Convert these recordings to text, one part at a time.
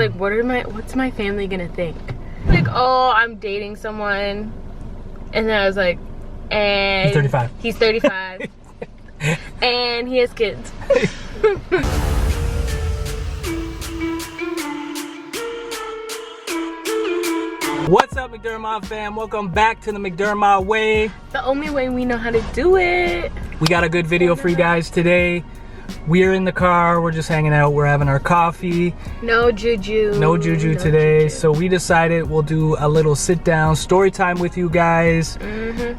like, what's my family gonna think? Like, oh, I'm dating someone. And then I was like, and he's 35. He's 35. And he has kids. What's up, McDermott fam? Welcome back to the McDermott way. The only way we know how to do it. We got a good video for you guys today. We're in the car, we're just hanging out, we're having our coffee. No juju. No juju today. So we decided we'll do a little sit down story time with you guys.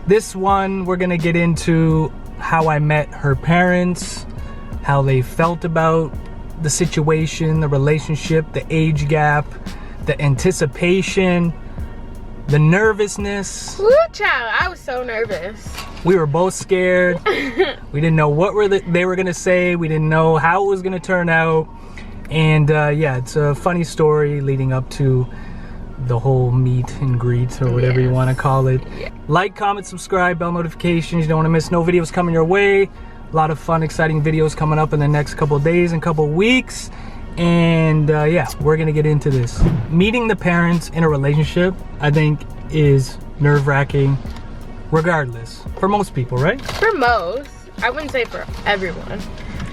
This one, we're gonna get into how I met her parents, how they felt about the situation, the relationship, the age gap, the anticipation, the nervousness. Woo, child, I was so nervous. We were both scared. We didn't know what they were gonna say. We didn't know how it was gonna turn out. And yeah, it's a funny story leading up to the whole meet and greet or whatever you want to call it. Like, comment, subscribe, bell notifications. You don't want to miss no videos coming your way. A lot of fun, exciting videos coming up in the next couple of days and couple of weeks. And yeah, we're gonna get into this. Meeting the parents in a relationship, I think, is nerve-wracking regardless, for most people, right? For most. I wouldn't say for everyone.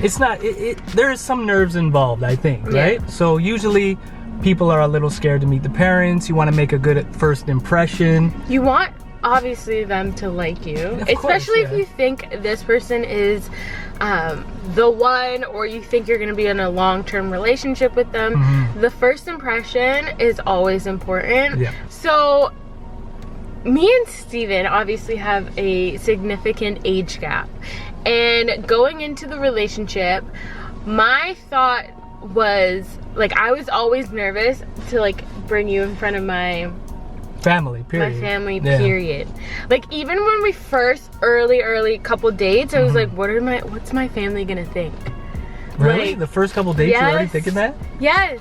It's not, there is some nerves involved, I think, right? So usually people are a little scared to meet the parents. You want to make a good first impression. You want, obviously, them to like you. Especially if you think this person is the one, or you think you're going to be in a long-term relationship with them. The first impression is always important. So me and Steven obviously have a significant age gap, and going into the relationship, my thought was, like, I was always nervous to, like, bring you in front of my family, period. My family, period. Like, even when we first early couple dates, I was like, what's my family gonna think? Really? Like, the first couple dates, you're already thinking that? Yes,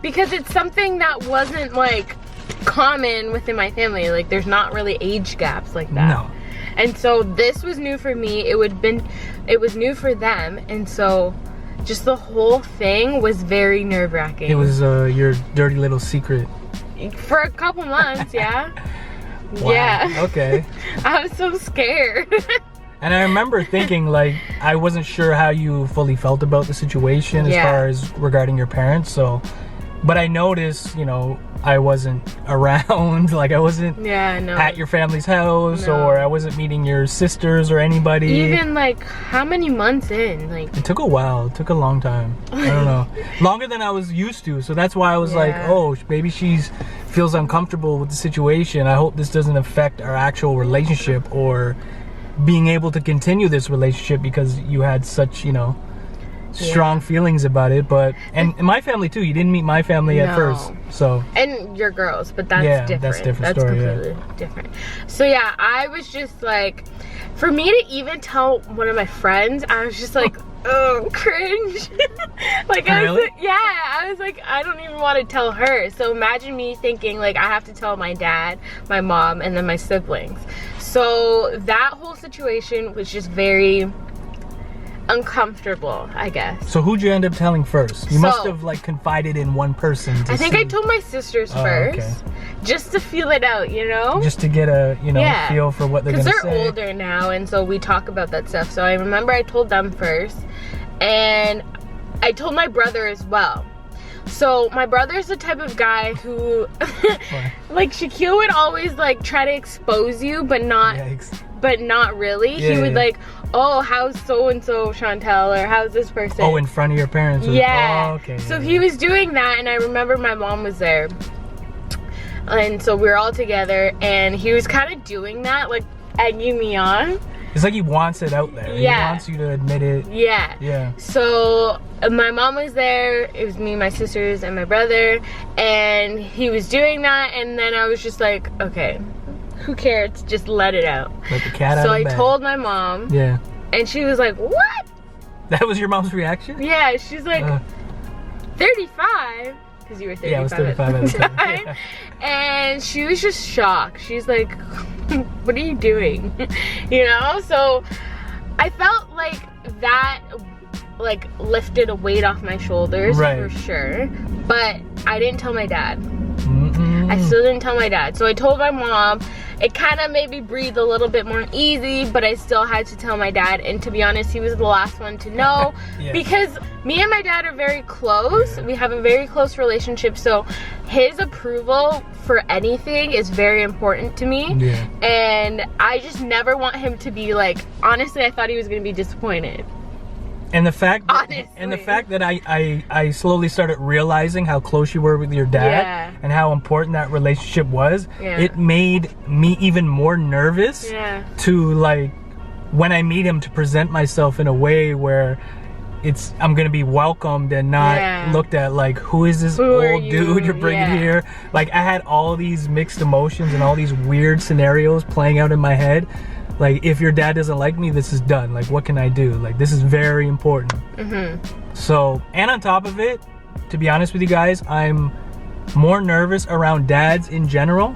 because it's something that wasn't, like, common within my family. Like, there's not really age gaps like that. No. And so this was new for me. It was new for them, and so just the whole thing was very nerve-wracking. It was your dirty little secret. For a couple months, yeah. Wow. Yeah. Okay. I was so scared. And I remember thinking, like, I wasn't sure how you fully felt about the situation as far as regarding your parents. So, but I noticed, you know, I wasn't around, like I wasn't at your family's house, or I wasn't meeting your sisters or anybody. Even, like, how many months in? Like, it took a while. It took a long time. I don't know. Longer than I was used to. So that's why I was like, oh, maybe she's feels uncomfortable with the situation. I hope this doesn't affect our actual relationship or being able to continue this relationship, because you had such, you know, strong feelings about it. But and my family too, you didn't meet my family at first, so, and your girls, but that's different. That's story, completely different. So yeah, I was just like, for me to even tell one of my friends, I was just like, oh, cringe. Like, I was like, I was like, I don't even want to tell her. So imagine me thinking, like, I have to tell my dad, my mom, and then my siblings. So that whole situation was just very uncomfortable, I guess. So who'd you end up telling first? You must have, like, confided in one person to I think I told my sisters first, just to feel it out, you know? Just to get a, you know, feel for what they're gonna say. Because they're older now, and so we talk about that stuff. So I remember I told them first, and I told my brother as well. So my brother's the type of guy who like, Shaquille would always, like, try to expose you, but not really. He would like, oh, how's so-and-so, Chantel, or how's this person? Oh, in front of your parents? Yeah. Oh, okay. So he was doing that, and I remember my mom was there. And so we were all together, and he was kind of doing that, like, egging me on. It's like he wants it out there. He wants you to admit it. Yeah. So my mom was there. It was me, my sisters, and my brother. And he was doing that, and then I was just like, okay, who cares? Just let it out. Let the cat out of the bag. So I told my mom. Yeah. And she was like, what? That was your mom's reaction? Yeah, she's like, 35? Because you were 35. Yeah, I was 35 at the time. Yeah. And she was just shocked. She's like, what are you doing? You know? So I felt like that like lifted a weight off my shoulders for sure. But I didn't tell my dad. I still didn't tell my dad. So I told my mom. It kind of made me breathe a little bit more easy, but I still had to tell my dad. And to be honest, he was the last one to know because me and my dad are very close. We have a very close relationship. So his approval for anything is very important to me. And I just never want him to be like, honestly, I thought he was going to be disappointed. And the fact that, I slowly started realizing how close you were with your dad and how important that relationship was, it made me even more nervous to, like, when I meet him, to present myself in a way where I'm gonna be welcomed and not looked at like, who is this old dude you're bringing here? Like, I had all these mixed emotions and all these weird scenarios playing out in my head. Like, if your dad doesn't like me, this is done. Like, what can I do? Like, this is very important. So, and on top of it, to be honest with you guys, I'm more nervous around dads in general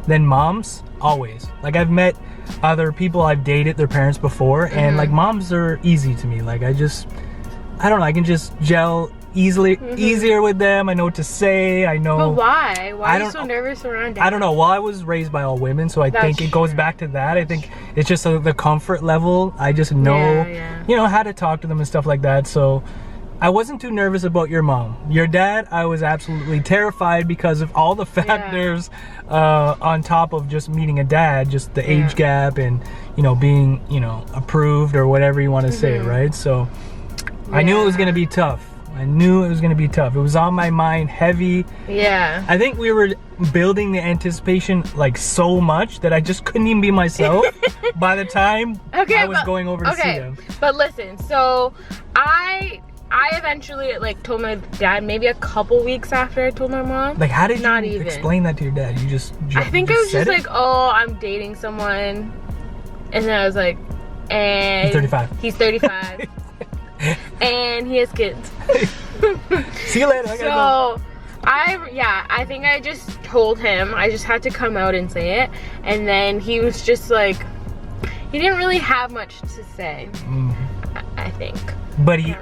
than moms, always. Like, I've met other people I've dated their parents before, and like, moms are easy to me. Like, I don't know, I can just gel easier with them. I know what to say. I know. But why? Why are you so nervous around dad? I don't know. Well, I was raised by all women, so I think it goes back to that. I think it's just the comfort level. I just know, you know, how to talk to them and stuff like that. So I wasn't too nervous about your mom. Your dad, I was absolutely terrified because of all the factors on top of just meeting a dad, just the age gap and, you know, being, you know, approved or whatever you want to say, right? So I knew it was going to be tough. I knew it was going to be tough. It was on my mind heavy. I think we were building the anticipation like so much that I just couldn't even be myself by the time I was going over to see them. But listen, so I eventually like told my dad maybe a couple weeks after I told my mom. Like, how did you explain that to your dad? You just I think I was just like, oh, I'm dating someone. And then I was like, and he's 35. He's 35. And he has kids. See you later. I gotta go. I think I just told him. I just had to come out and say it. And then he was just like, he didn't really have much to say. I think. But he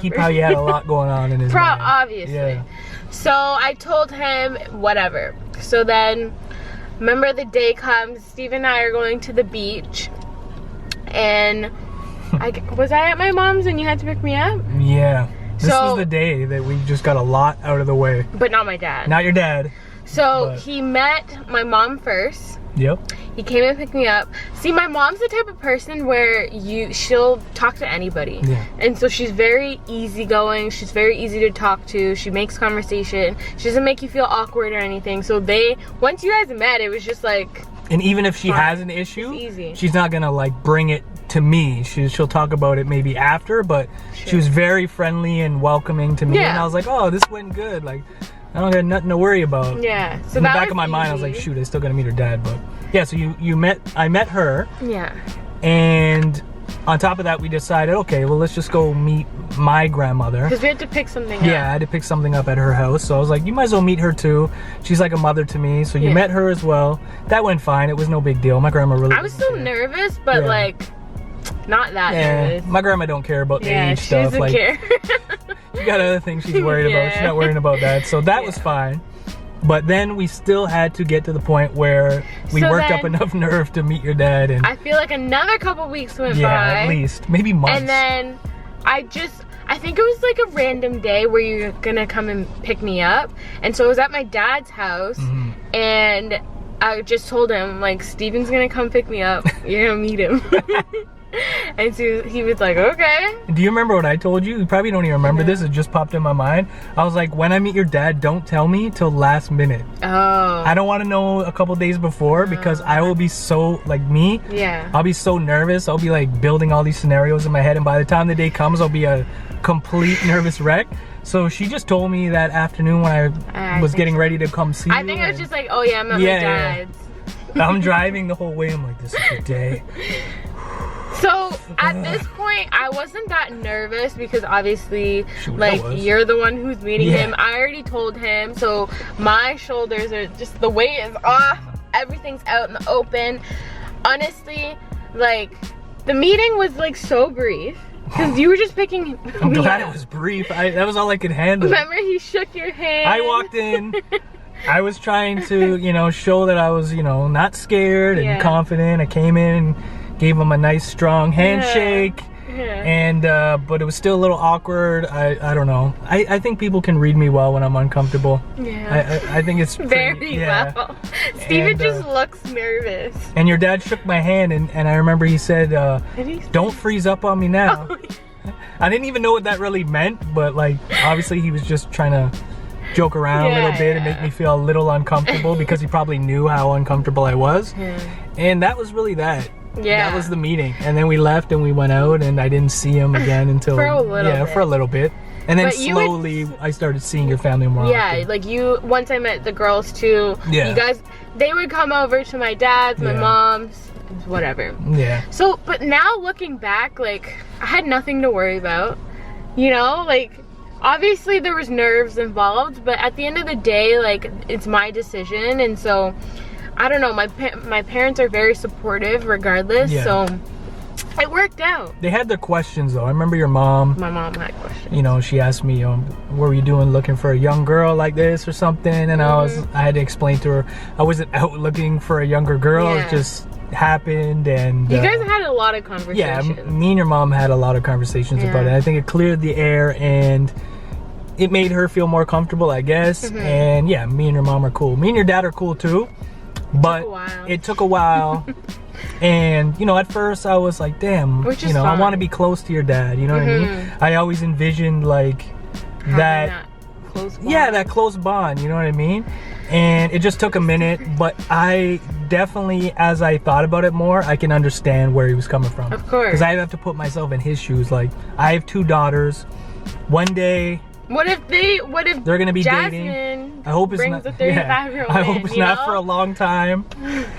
probably had a lot going on in his mind. Obviously. So I told him whatever. So then, remember the day comes. Steve and I are going to the beach, and was I at my mom's and you had to pick me up? Yeah. This was the day that we just got a lot out of the way. But not my dad. Not your dad. So he met my mom first. Yep. He came and picked me up. See, my mom's the type of person where she'll talk to anybody. And so she's very easygoing. She's very easy to talk to. She makes conversation. She doesn't make you feel awkward or anything. So once you guys met, it was just like... And even if she has an issue, she's not gonna like bring it to me. She'll talk about it maybe after, but she was very friendly and welcoming to me. And I was like, oh, this went good. Like, I don't got nothing to worry about. So in the back of my mind, I was like, shoot, I still gotta meet her dad. But yeah, so I met her. And on top of that, we decided, okay, well, let's just go meet my grandmother. Because we had to pick something up. I had to pick something up at her house. So I was like, you might as well meet her too. She's like a mother to me. So you met her as well. That went fine. It was no big deal. My grandma really... I was still nervous, but like, not that nervous. My grandma don't care about the age stuff. She doesn't care. She got other things she's worried about. She's not worrying about that. So that was fine. But then we still had to get to the point where we worked up enough nerve to meet your dad. And I feel like another couple weeks went by. At least. Maybe months. And then I think it was like a random day where you're gonna come and pick me up. And so I was at my dad's house and I just told him, like, Steven's gonna come pick me up. You're gonna meet him. And so he was like, okay. Do you remember what I told you? You probably don't even remember this. It just popped in my mind. I was like, when I meet your dad, don't tell me till last minute. I don't want to know a couple days before because I will be so, like me, I'll be so nervous. I'll be like building all these scenarios in my head. And by the time the day comes, I'll be a complete nervous wreck. So she just told me that afternoon when I was getting ready to come see you. I think I was just like, oh yeah, I'm at my dad's. I'm driving the whole way. I'm like, this is the day. So at this point, I wasn't that nervous because obviously, like, you're the one who's meeting him. I already told him, so my shoulders are just, the weight is off. Everything's out in the open. Honestly, like, the meeting was like so brief. Because you were just picking I'm me glad up. it was brief. That was all I could handle. Remember he shook your hand? I walked in. I was trying to, you know, show that I was, you know, not scared and confident. I came in and gave him a nice strong handshake. And but it was still a little awkward. I don't know. I think people can read me well when I'm uncomfortable. I think it's very well. Steven just looks nervous. And your dad shook my hand, and I remember he said, "Don't freeze up on me now." I didn't even know what that really meant, but like obviously he was just trying to joke around a little bit and make me feel a little uncomfortable because he probably knew how uncomfortable I was. And that was really that. That was the meeting, and then we left and we went out, and I didn't see him again until for a little bit, and then slowly I started seeing your family more. Like you. Once I met the girls too. You guys, they would come over to my dad's, my mom's, whatever. So, but now looking back, like I had nothing to worry about. You know, like obviously there was nerves involved, but at the end of the day, like it's my decision, and so. I don't know, my parents are very supportive regardless, so it worked out. They had their questions though. I remember your mom. My mom had questions. You know, she asked me, what were you doing looking for a young girl like this or something? And I had to explain to her, I wasn't out looking for a younger girl. It just happened. And you guys had a lot of conversations. Yeah, me and your mom had a lot of conversations about it. I think it cleared the air and it made her feel more comfortable, I guess. And yeah, me and your mom are cool. Me and your dad are cool too. But it took a while. And you know, at first I was like, damn, you know, I want to be close to your dad, you know what I mean? I always envisioned like that close bond. That close bond, you know what I mean? And it just took a minute, but I definitely, as I thought about it more, I can understand where he was coming from. Of course. Because I have to put myself in his shoes. Like, I have 2 daughters. One day, what if they're gonna be dating? I hope it's not. The 35-year-old I hope it's not for a long time.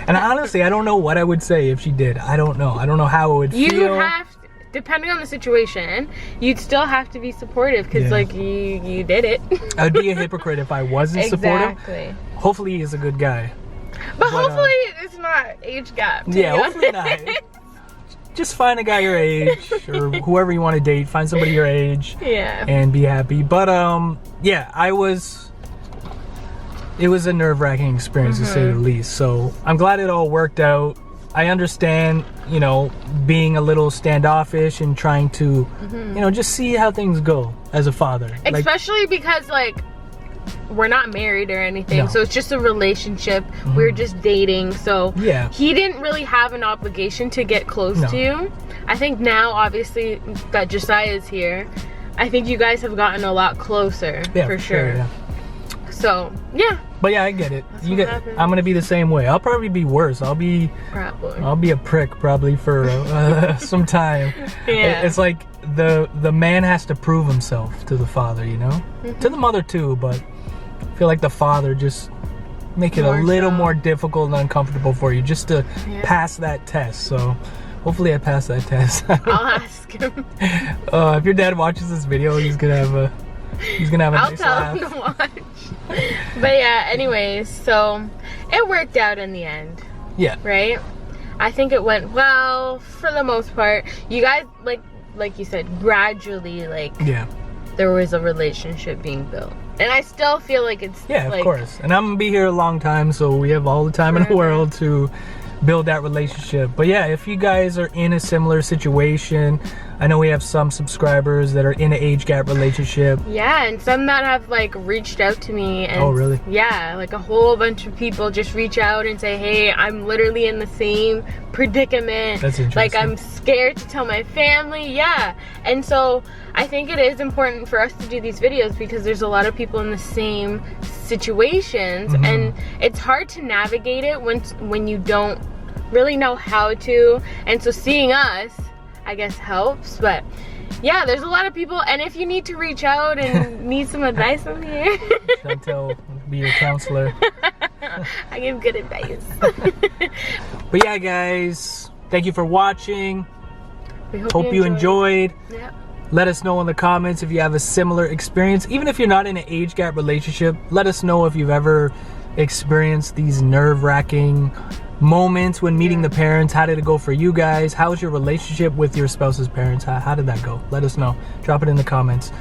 And honestly, I don't know what I would say if she did. I don't know. I don't know how it would feel. You have to, depending on the situation, you'd still have to be supportive because like you did it. I'd be a hypocrite if I wasn't supportive. Hopefully, he's a good guy. But hopefully, it's not age gap. Hopefully not. Just find a guy your age or whoever you want to date. Find somebody your age. And be happy. But it was a nerve-wracking experience to say the least. So I'm glad it all worked out. I understand, you know, being a little standoffish and trying to, you know, just see how things go as a father. Especially because like we're not married or anything, so it's just a relationship. We're just dating, so he didn't really have an obligation to get close to you. I think now, obviously, that Josiah is here, I think you guys have gotten a lot closer, for sure. So, but I get it. I'm gonna be the same way. I'll probably be worse. I'll be a prick probably for some time. It's like the man has to prove himself to the father, you know, to the mother too, but I feel like the father just make it a little more difficult and uncomfortable for you just to pass that test. So hopefully I pass that test. I'll ask him. If your dad watches this video, he's gonna have a nice laugh. I'll tell him to watch. But yeah, anyways, so it worked out in the end. Right? I think it went well for the most part. You guys, like you said, gradually, there was a relationship being built. And I still feel like it's of course. And I'm gonna be here a long time, so we have all the time in the world to build that relationship. But yeah, if you guys are in a similar situation, I know we have some subscribers that are in an age gap relationship. And some that have like reached out to me. And, really? Like a whole bunch of people just reach out and say, hey, I'm literally in the same predicament. That's interesting. Like I'm scared to tell my family. And so I think it is important for us to do these videos because there's a lot of people in the same situations, and it's hard to navigate it when you don't really know how to. And so seeing us, I guess, helps. But yeah, there's a lot of people, and if you need to reach out and need some advice from here, Chantel, be your counselor. I give good advice. But yeah, guys, thank you for watching. We hope you enjoyed. Let us know in the comments if you have a similar experience. Even if you're not in an age gap relationship, let us know if you've ever experienced these nerve-wracking moments when meeting the parents. How did it go for you guys? How was your relationship with your spouse's parents? How did that go? Let us know. Drop it in the comments.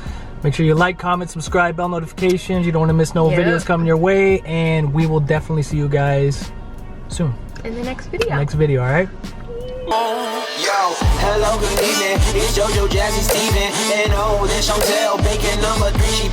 Make sure you like, comment, subscribe, bell notifications. You don't want to miss no videos coming your way. And we will definitely see you guys soon. In the next video. Next video, all right? Yo, hello, good evening. It's JoJo, Jazzy, Steven. And oh, this Chantel, bacon number 3. She